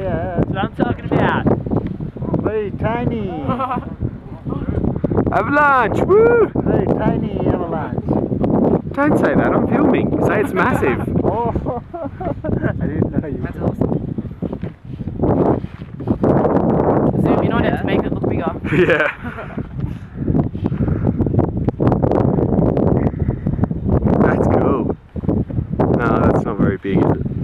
Yeah. That's what I'm talking about. Very tiny. Avalanche! Woo! Very tiny avalanche. Don't say that, I'm filming. Say it's massive. Oh, I didn't know you. That's awesome. Zoom in on it to make it look bigger. Yeah. That's cool. No, that's not very big, is it?